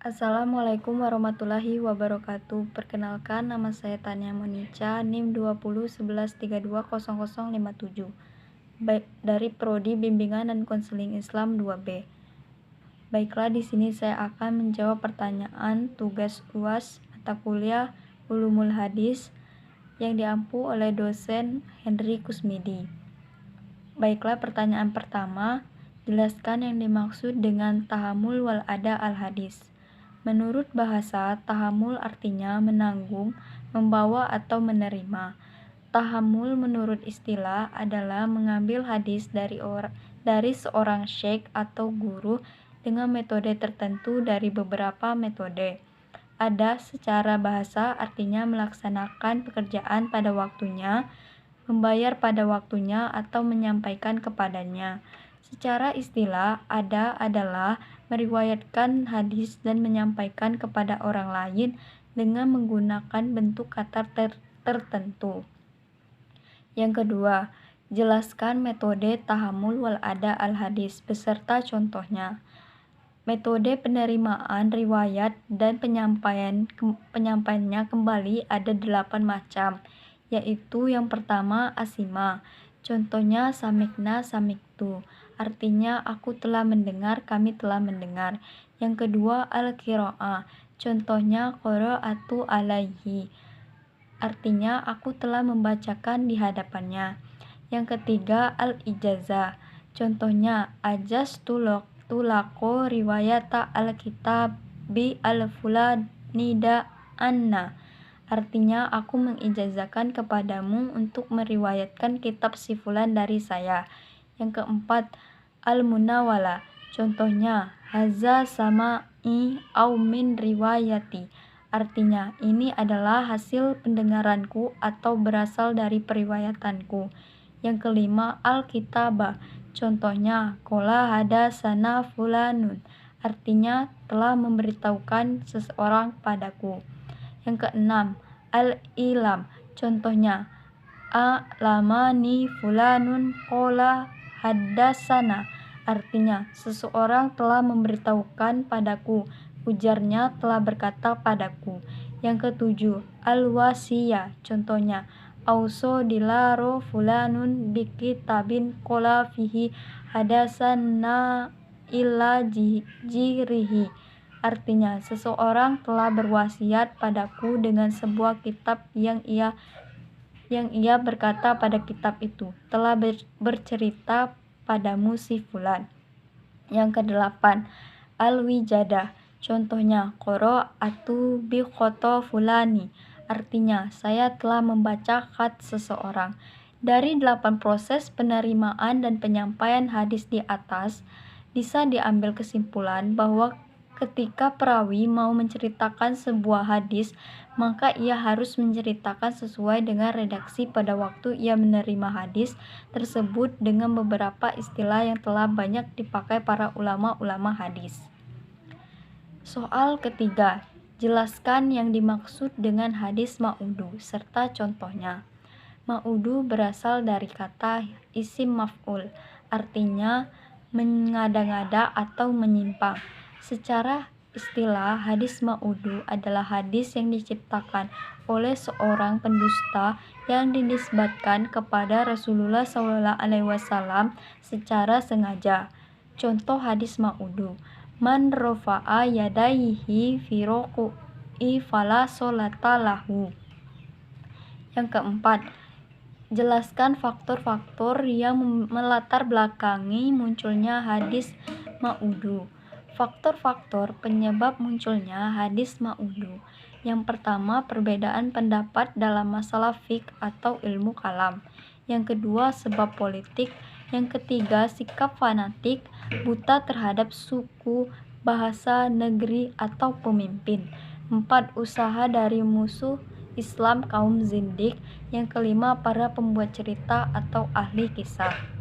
Assalamualaikum warahmatullahi wabarakatuh. Perkenalkan, nama saya Tania Monica, NIM 2011320057. Dari Prodi Bimbingan dan Konseling Islam 2B. Baiklah, di sini saya akan menjawab pertanyaan tugas UAS mata kuliah Ulumul Hadis yang diampu oleh dosen Henry Kusmidi. Baiklah, pertanyaan pertama, jelaskan yang dimaksud dengan tahammul wal ada al-hadis. Menurut bahasa, tahammul artinya menanggung, membawa atau menerima. Tahammul menurut istilah adalah mengambil hadis dari seorang syekh atau guru dengan metode tertentu dari beberapa metode. Ada secara bahasa artinya melaksanakan pekerjaan pada waktunya, membayar pada waktunya atau menyampaikan kepadanya. Secara istilah, ada adalah meriwayatkan hadis dan menyampaikan kepada orang lain dengan menggunakan bentuk kata tertentu. Yang kedua, jelaskan metode tahammul wal ada al-hadis beserta contohnya. Metode penerimaan riwayat dan penyampaiannya kembali ada 8 macam, yaitu yang pertama asima. Contohnya samikna samiktu, artinya aku telah mendengar, kami telah mendengar. Yang kedua al-qiraah, contohnya qara'atu alaihi, artinya aku telah membacakan di hadapannya. Yang ketiga al-ijazah, contohnya tulako riwayata al-kitabi al-fulanida anna, artinya aku mengijazahkan kepadamu untuk meriwayatkan kitab si fulan dari saya. Yang keempat al-munawala, contohnya haza sama'i au min riwayati, artinya ini adalah hasil pendengaranku atau berasal dari periwayatanku. Yang kelima al-kitabah, contohnya qala hadasana fulanun, artinya telah memberitahukan seseorang padaku. Yang keenam al-ilam, contohnya a'lamani fulanun qala hadasana, artinya seseorang telah memberitahukan padaku, ujarnya telah berkata padaku. Yang ketujuh al-wasiyah, contohnya auso dilaro fulanun bikitabin qala fihi hadasana illa jirihi, artinya seseorang telah berwasiat padaku dengan sebuah kitab yang ia berkata pada kitab itu telah bercerita padamu si fulan. Yang kedelapan al-wijadah, contohnya qara'atu bi khoto fulani, artinya saya telah membaca khat seseorang. Dari 8 proses penerimaan dan penyampaian hadis di atas, bisa diambil kesimpulan bahwa ketika perawi mau menceritakan sebuah hadis, maka ia harus menceritakan sesuai dengan redaksi pada waktu ia menerima hadis tersebut dengan beberapa istilah yang telah banyak dipakai para ulama-ulama hadis. Soal ketiga, jelaskan yang dimaksud dengan hadis ma'udu serta contohnya. Ma'udu berasal dari kata isim maf'ul, artinya mengada-ngada atau menyimpang. Secara istilah, hadis ma'udu adalah hadis yang diciptakan oleh seorang pendusta yang dinisbatkan kepada Rasulullah SAW secara sengaja. Contoh hadis ma'udu, man rofa'a yadaihi fi ruku'i fala sholata lahu. Yang keempat, jelaskan faktor-faktor yang melatar belakangi munculnya hadis ma'udu. Faktor-faktor penyebab munculnya hadis ma'udu. Yang pertama, perbedaan pendapat dalam masalah fiqh atau ilmu kalam. Yang kedua, sebab politik. Yang ketiga, sikap fanatik, buta terhadap suku, bahasa, negeri, atau pemimpin. 4. Usaha dari musuh Islam kaum zindik. Yang kelima, para pembuat cerita atau ahli kisah.